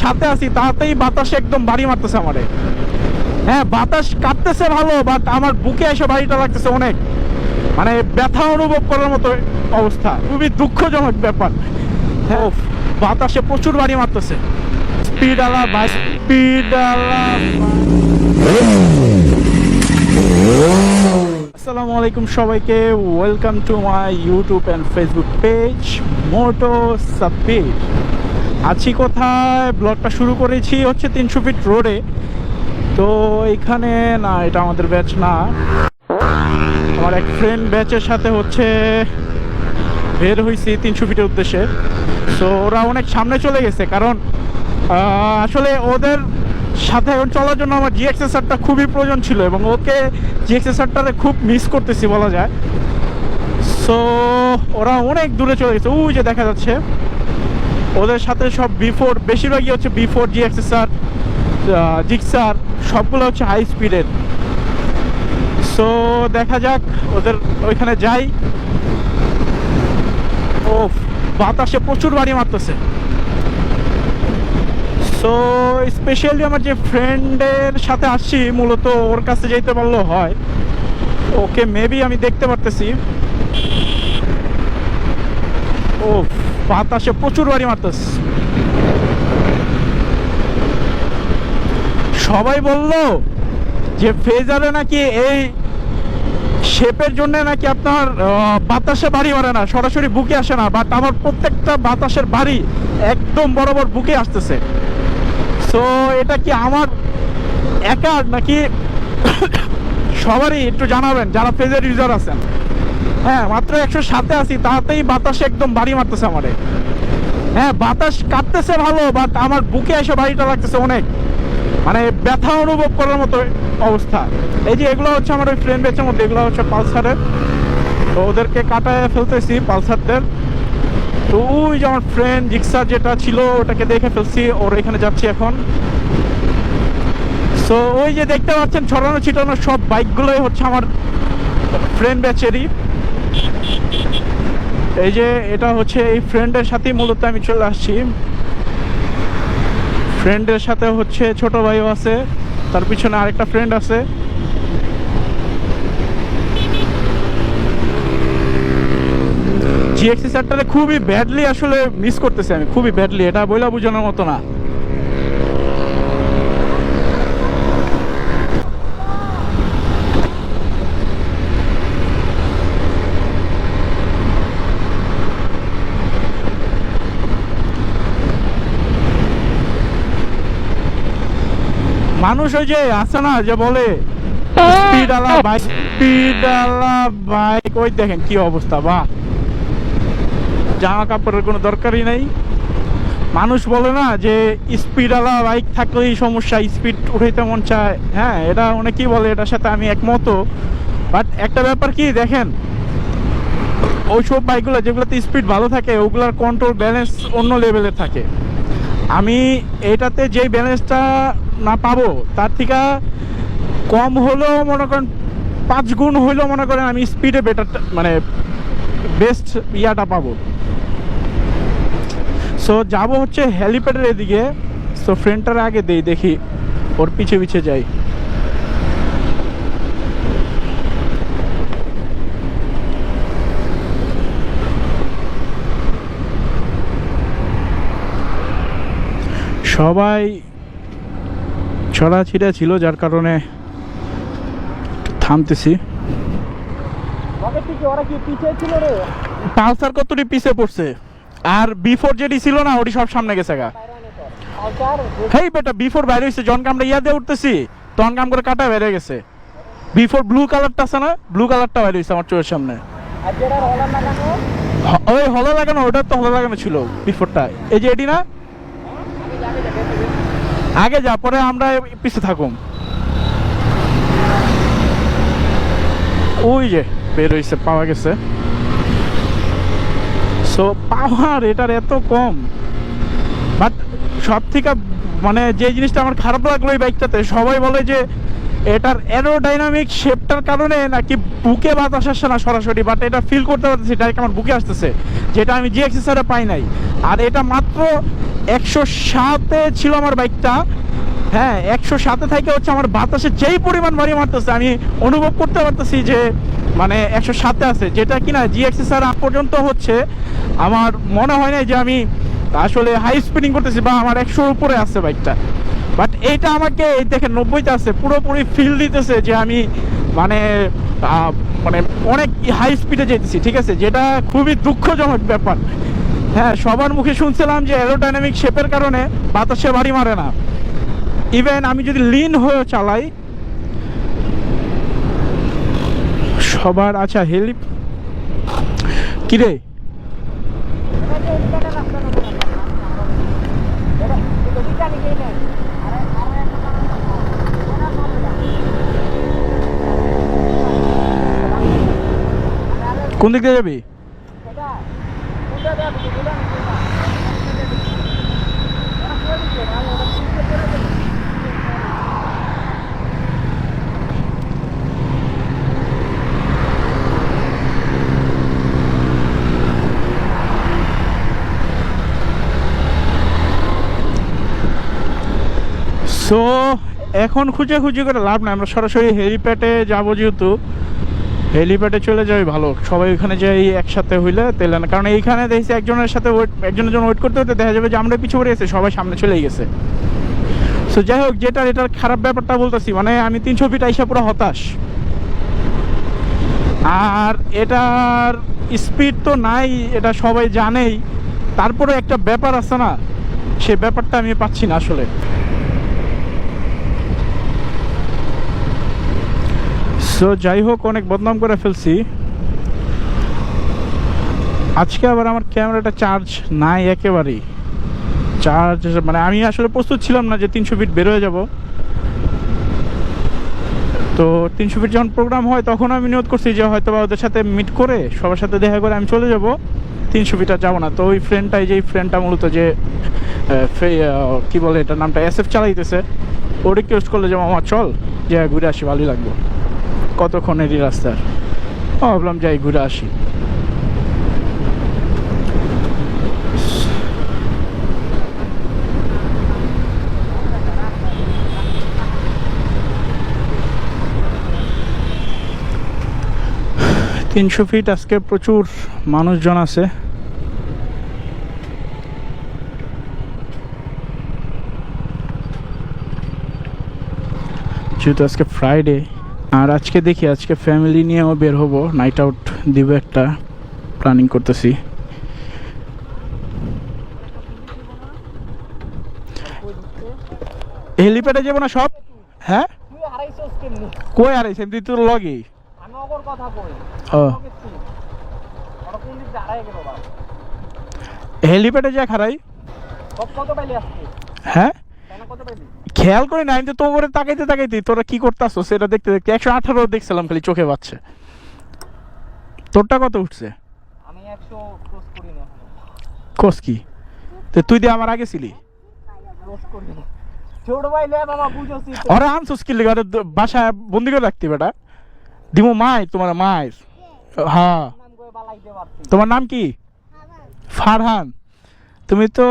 সাথে আছি তাতেই বাতাস একদম বাড়ি মারতেছে আমারে। হ্যাঁ, বাতাস কাটতেছে ভালো, বাট আমার বুকে এসে বাড়িটা লাগতেছে অনেক, মানে ব্যথা অনুভব করার মতো অবস্থা। খুবই দুঃখজনক ব্যাপার। হ্যাঁ, বাতাসে প্রচুর বাড়ি মারতেছে। স্পিড আলা বাই স্পিড আলা। আসসালামু আলাইকুম সবাইকে, welcome to my YouTube and Facebook page মোটো সাব্বির। আছি কোথায়? ব্লগটা শুরু করেছি হচ্ছে 300 ফিট রোডে। তো এখানে না, এটা আমাদের ব্যাচ না, আমার এক ফ্রেন্ড ব্যাচের সাথে হচ্ছে বের হয়েছি 300 ফিটের উদ্দেশ্যে। সো ওরা অনেক সামনে চলে গেছে, কারণ আসলে ওদের সাথে এখন চলার জন্য আমার জিএক্সএসআরটা খুবই প্রয়োজন ছিল, এবং ওকে জিএক্সএসআরটারে খুব মিস করতেছি বলা যায়। সো ওরা অনেক দূরে চলে গেছে, ওই যে দেখা যাচ্ছে। ওদের সাথে সব বিফোর, বেশিরভাগই হচ্ছে বিফোর জিএক্সএসআর, জিক্সার, সবগুলো হচ্ছে হাই স্পিডের। সো দেখা যাক, ওদের ওইখানে যাই। ও বাতাসে প্রচুর বাড়ি মারতেছে। সো স্পেশালি আমার যে ফ্রেন্ডের সাথে আসছি, মূলত ওর কাছে যেতে পারলেও হয়। ওকে মেবি আমি দেখতে পারতেছি। ও বাতাসে প্রচুর বাড়ি মারতেছে। সবাই বলল যে ফেজারে নাকি এই শেপের জন্য নাকি আপনার বাতাসে বাড়ি মারে না, সরাসরি বুকে আসে না, বাট আমার প্রত্যেকটা বাতাসের বাড়ি একদম বরাবর বুকে আসতেছে। সো এটা কি আমার একার নাকি সবারই একটু জানাবেন যারা ফেজের ইউজার আছেন। হ্যাঁ, মাত্র 107-এ আছি, তাতেই বাতাসে একদম বাড়ি মারতেছে আমারে। হ্যাঁ, বাতাস কাটতেছে ভালো, বাট আমার বুকে এসে বাড়িটা লাগতেছে অনেক, মানে ব্যথা অনুভব করার মতো অবস্থা। এই যে এগুলো হচ্ছে আমার ওই ফ্রেন্ড ব্যাচের মধ্যে, এগুলো হচ্ছে পালসারের। তো ওদেরকে কাটায় ফেলতেছি পালসারদের। তো ওই যে আমার ফ্রেন্ড জিক্সার যেটা ছিল ওটাকে দেখে ফেলছি, ওর এখানে যাচ্ছি এখন। সো ওই যে দেখতে পাচ্ছেন ছড়ানো ছিটানো সব বাইকগুলোই হচ্ছে আমার ফ্রেন্ড ব্যাচেরই। এই যে এটা হচ্ছে এই ফ্রেন্ডের সাথেই মূলত আমি চলে আসছি। ফ্রেন্ডের সাথে হচ্ছে ছোট ভাইও আছে, তার পিছনে আরেকটা ফ্রেন্ড আছে। জিএক্সএসআরটারে খুবই ব্যাডলি আসলে মিস করতেছি আমি, খুবই ব্যাডলি, এটা বইলা বোঝানোর মতো না। মানুষ ওই যে আছে না যে বলে স্পিড আলা বাইক, স্পিড আলা বাইক, ওই দেখেন কি অবস্থা। বা জামা কাপড়ের কোনো দরকারই নাই। মানুষ বলে না যে স্পিড আলা বাইক থাকলেই সমস্যা, স্পিড উঠাইতে মন চায়। হ্যাঁ, এটা অনেকেই বলে, এটার সাথে আমি একমত। বাট একটা ব্যাপার কি দেখেন, ওইসব বাইকগুলো যেগুলোতে স্পিড ভালো থাকে ওগুলোর কন্ট্রোল ব্যালেন্স অন্য লেভেলের থাকে। আমি এটাতে যেই ব্যালেন্সটা না পাবো, তার থেকে কম হলেও মনে করেন 5 গুণ হইলেও মনে করেন আমি স্পিডে বেটার, মানে বেস্ট ইয়াটা পাবো। সো যাবো হচ্ছে হেলিপ্যাডের এদিকে। সো ফ্রেন্ডটার আগে দেই, দেখি ওর পিছে পিছে যাই। সবাই ছড়াছিড়া ছিল, যার কারণে থামতেছি। পালসার কতটি পিছে পড়ছে, আর বিফোর যেটি ছিল না ওটি সব সামনে গেছে গা। হেই বেটা, বিফোর বাইরে হয়েছে যখন আমরা ইয়া দিয়ে উঠতেছি, তখন কাম করে কাটা বেড়ে গেছে। বিফোর ব্লু কালারটা আছে না, ব্লু কালারটা বাইরে হয়েছে আমার চোখের সামনে। ওই হলো লাগানো, ওটার তো হলো লাগানো ছিল বিফোরটা। এই যে এটি না, আগে যা, পরে আমরা পিছে থাকুম। ওই যে বের হয়েছে, পাওয়া গেছে। সো পাওয়ার এটার এত কম, বাট সব থেকে মানে যে জিনিসটা আমার খারাপ লাগলো এই বাইকটাতে, সবাই বলে যে এটার অ্যারোডাইনামিক শেপটার কারণে নাকি বুকে বাতাস আসছে না সরাসরি, বাট এটা ফিল করতে পারতেছি ডাইরেক্ট আমার বুকে আসতেছে, যেটা আমি জিএক্সএসআরে পাই নাই। আর এটা মাত্র 107-এ ছিল আমার বাইকটা। হ্যাঁ, 107-এ থেকে হচ্ছে আমার বাতাসে যেই পরিমাণ বাড়ি মারতেছে আমি অনুভব করতে পারতেছি যে মানে 107-এ আছে, যেটা কিনা GXSR আগ পর্যন্ত হচ্ছে আমার মনে হয় না যে আমি আসলে হাই স্পিডিং করতেছি বা আমার 100-র উপরে আছে বাইকটা। বাট এইটা আমাকে এই দেখেন 90-তে আছে, পুরোপুরি ফিল দিতেছে যে আমি মানে মানে অনেক হাই স্পিডে যেতেছি, ঠিক আছে, যেটা খুবই দুঃখজনক ব্যাপার। হ্যাঁ, সবার মুখে শুনছিলাম যে অ্যারোডাইনামিক শেপের কারণে বাতাসে বাড়ি মারে না। ইভেন আমি যদি লিন হয়ে চালাই সবার আচ্ছা হেলি কিরে কোন দিক দিয়ে যাবি? সো এখন খুঁজে করে লাভ নাই, আমরা সরাসরি হেলিপ্যাডে যাবো, যেহেতু হেলিপ্যাডে চলে যাই ভালো, সবাই ওইখানে যাই একসাথে হইলে তেলে না। কারণ এইখানে দেখছি একজনের সাথে একজনের জন্য ওয়েট করতে হতে দেখা যাবে যে আমরা পিছু পড়ে গেছি, সবাই সামনে চলে গেছে। সো যাই হোক, এটার খারাপ ব্যাপারটা বলতেছি, মানে আমি 300 ফিট আইসা পুরো হতাশ। আর এটার স্পিড তো নাই, এটা সবাই জানেই, তারপরে একটা ব্যাপার আছে না, সে ব্যাপারটা আমি পাচ্ছি না আসলে। সো যাই হোক, অনেক বদনাম করে ফেলছি আজকে। আবার আমার ক্যামেরাটা চার্জ নাই একেবারেই, চার্জ মানে আমি আসলে প্রস্তুত ছিলাম না যে 300 ফিট বের হয়ে যাব। তো 300 ফিট যখন প্রোগ্রাম হয় তখন আমি নিয়ত করছি যে হয়তো বা ওদের সাথে মিট করে সবার সাথে দেখা করে আমি চলে যাব, 300 ফিট আর যাবো না। তো ওই ফ্রেন্ডটাই, যে ফ্রেন্ডটা মূলত যে কি বলে এটার নামটা, SF চালাইতেছে, ও রিকোয়েস্ট করলে যে মামা চল যে ঘুরে আসি, ভালোই লাগবে, কতক্ষণেরই রাস্তার। ভাবলাম যাই ঘুরে আসি। তিনশো ফিট আজকে প্রচুর মানুষজন আছে। যেহেতু আজকে ফ্রাইডে, আর আজকে দেখি আজকে ফ্যামিলি নিয়েও বের হব, নাইট আউট দিব একটা প্ল্যানিং করতেছি। হেলিপ্যাডে যাবো না সব? হ্যাঁ, কই হারাইছে? এমনি তোর লগেই হেলিপ্যাডে যা খারাই। হ্যাঁ, খেয়াল করি না, আমি তো তোর তাকাইতে তোরা কি করতেছো সেটা দেখতে 118 দেখছিলাম খালি চোখে বাচ্ছে। তোরটা কত উঠছে? আমি 100 ক্রস করি না। কোস কি তুই দিয়ে আমার আগে ছিলি? ক্রস করি না ছোট ভাই, লে বাবা বুঝছস আরে আনছস কি লাগা বাসায় বন্দি করে রাখতি বেটা, দিমু মাই তোমার মায়ের। হ্যাঁ, নাম কই বালাইতে পারছি। তোমার নাম কি? ফারহান। তুমি তো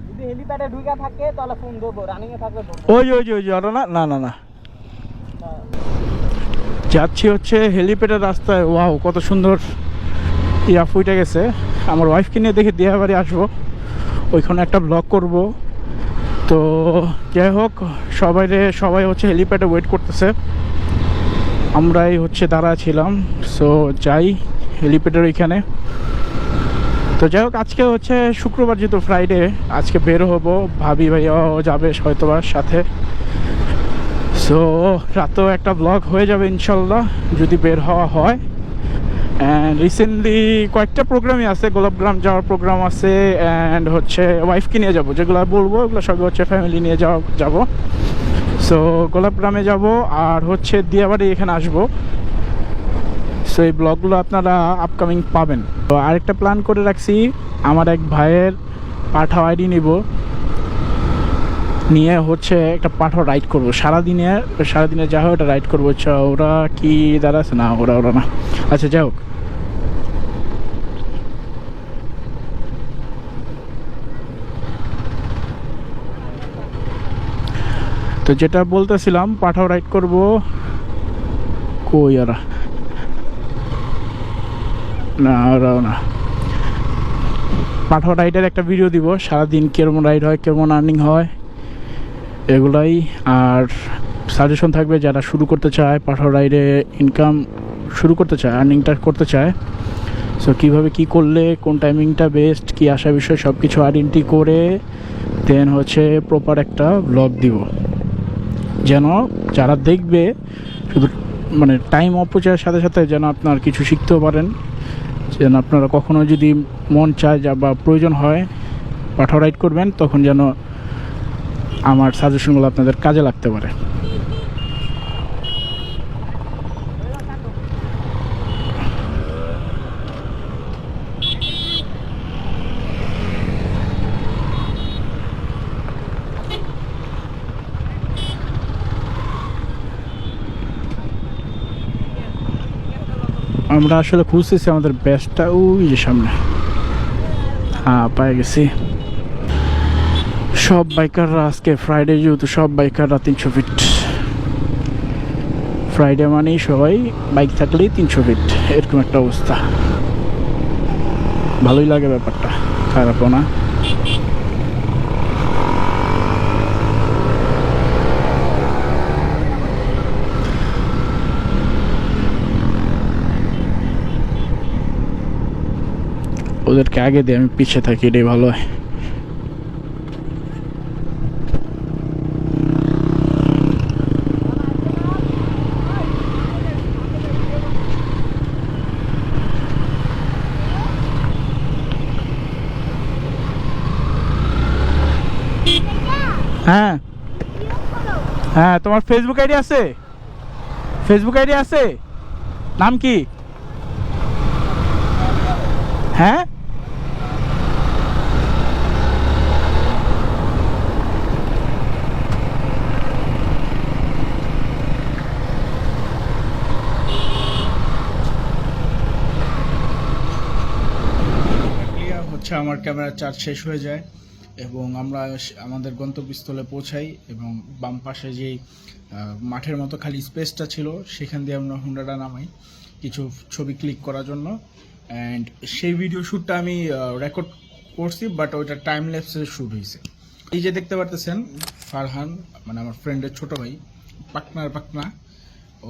যদি হেলিপ্যাডে ঢুকা থাকে তাহলে ফোন দেব, রানিং এ থাকলে ধরব। ওই আরে না যাচ্ছি হচ্ছে হেলিপ্যাডের রাস্তায়। ওয়াও, কত সুন্দর ইয়া ফুইটা গেছে। আমার ওয়াইফকে নিয়ে দেখে দিয়া বাড়ি আসবো, ওইখানে একটা ব্লগ করব। তো যাই হোক, সবাই হচ্ছে হেলিপ্যাডে ওয়েট করতেছে, আমরাই হচ্ছে দাঁড়া ছিলাম। সো যাই হেলিপ্যাডের ওইখানে। তো যাই হোক, আজকে হচ্ছে শুক্রবার, যেহেতু ফ্রাইডে, আজকে বের হব, ভাবি ভাইয়াও যাবে হয়তোবা সাথে। সো রাতেও একটা ব্লগ হয়ে যাবে ইনশাল্লাহ যদি বের হওয়া হয়। অ্যান্ড রিসেন্টলি কয়েকটা প্রোগ্রামই আছে, গোলাপগ্রাম যাওয়ার প্রোগ্রাম আছে, অ্যান্ড হচ্ছে ওয়াইফকে নিয়ে যাবো, যেগুলো বলবো ওগুলো সবই হচ্ছে ফ্যামিলি নিয়ে যাবো। সো গোলাপগ্রামে যাব, আর হচ্ছে দিয়াবাড়ি এখানে আসবো। সো এই ব্লগগুলো আপনারা আপকামিং পাবেন। তো আরেকটা প্ল্যান করে রাখছি, আমার এক ভাইয়ের পাঠাও আইডি নিয়ে হচ্ছে একটা পাঠাও রাইড করবো সারাদিনে যা হয় ওটা রাইড করবো। আচ্ছা, ওরা কি দাঁড়াচ্ছে না, ওরা না, আচ্ছা যাই হোক। তো যেটা বলতেছিলাম, পাঠাও রাইড করব। কই ওরা? না, ওরাও না। পাঠাও রাইডের একটা ভিডিও দিব, সারাদিন কেমন রাইড হয়, কেমন আর্নিং হয়, এগুলাই। আর সাজেশন থাকবে যারা শুরু করতে চায়, পাঠাও রাইডে ইনকাম শুরু করতে চায়, আর্নিংটা করতে চায়। সো কীভাবে কী করলে কোন টাইমিংটা বেস্ট, কী আসা বিষয় সব কিছু আইডেন্টি করে দেন হচ্ছে প্রপার একটা ব্লগ দিব, যেন যারা দেখবে শুধু মানে টাইম অপচয়ের সাথে সাথে যেন আপনার কিছু শিখতেও পারেন, যেন আপনারা কখনো যদি মন চায় যা বা প্রয়োজন হয় পাঠাও রাইড করবেন, তখন যেন আমার সাজেশনগুলো আপনাদের কাজে লাগতে পারে। আমরা আসলে খুঁজতেছি আমাদের বেস্টটা, ওই যে সামনে। হ্যাঁ, পেয়ে গেছি। সব বাইকাররা আজকে ফ্রাইডে, যেহেতু সব বাইকাররা 300 ফিট। ফ্রাইডে মানেই সবাই বাইক থাকলেই 300 ফিট, এরকম একটা অবস্থা। ভালোই লাগে ব্যাপারটা, খারাপও না। ওদেরকে আগে দিয়ে আমি পিছিয়ে থাকি, এটাই ভালো হয়। হ্যাঁ হ্যাঁ, তোমার ফেসবুক আইডি আছে? ফেসবুক আইডি আছে? নাম কি? হ্যাঁ, হচ্ছে আমার ক্যামেরার চার্জ শেষ হয়ে যায় এবং আমরা আমাদের গন্তব্যস্থলে পৌঁছাই, এবং বাম পাশে যেই মাঠের মতো খালি স্পেসটা ছিল সেখান দিয়ে আমরা হুন্ডাটা নামাই কিছু ছবি ক্লিক করার জন্য। অ্যান্ড সেই ভিডিও শ্যুটটা আমি রেকর্ড করছি, বাট ওইটা টাইম ল্যাপসে শ্যুট হয়েছে। এই যে দেখতে পারতেছেন ফারহান, মানে আমার ফ্রেন্ডের ছোট ভাই, পাকনা।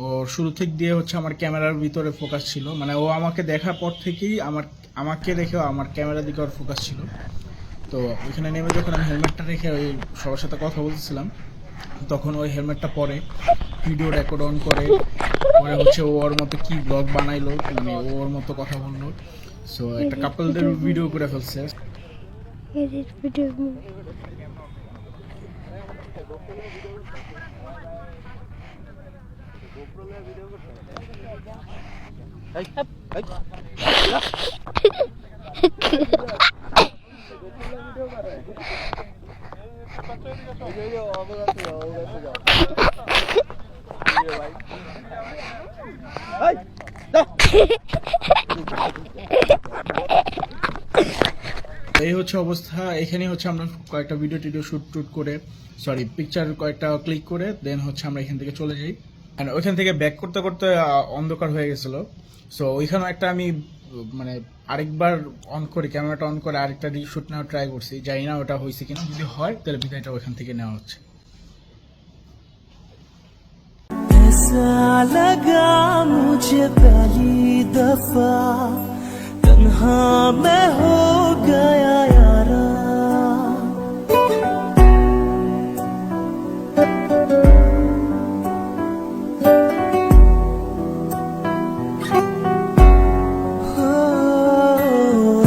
ও শুরু থেকে দিয়ে হচ্ছে আমার ক্যামেরার ভিতরে ফোকাস ছিল, মানে ও আমাকে দেখার পর থেকেই আমাকে দেখেও আমার ক্যামেরার দিকে ওর ফোকাস ছিল। তো ওইখানে নেমে যখন আমি হেলমেটটা রেখে ওই সবার সাথে কথা বলতেছিলাম, তখন ওই হেলমেটটা পরে ভিডিও রেকর্ড অন করে পরে হচ্ছে ও ওর মতো কি ব্লগ বানাইলো, মানে ও ওর মতো কথা বললো। সো একটা কাপলদের ভিডিও করে ফেলছে। এই হচ্ছে অবস্থা। এখানে হচ্ছে আমরা কয়েকটা ভিডিও শুট করে পিকচার কয়েকটা ক্লিক করে দেন হচ্ছে আমরা এখান থেকে চলে যাই। আর ওইখান থেকে ব্যাক করতে করতে অন্ধকার হয়ে গেছিল। সো ওইখানে একটা আমি মানে আরেকবার অন করে ক্যামেরাটা অন করে আরেকটা রিশুট নেওয়ার ট্রাই করছি, জানি না ওটা হয়েছে কিনা। যদি হয় তাহলে বিদায়টা ওইখান থেকে নেওয়া হচ্ছে। लगा मुझे पहली दफा तन्हा मैं हो गया यारा,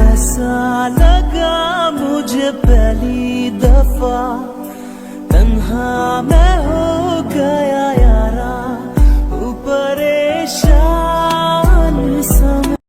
ऐसा लगा मुझे पहली दफा तन्हा मैं हो गया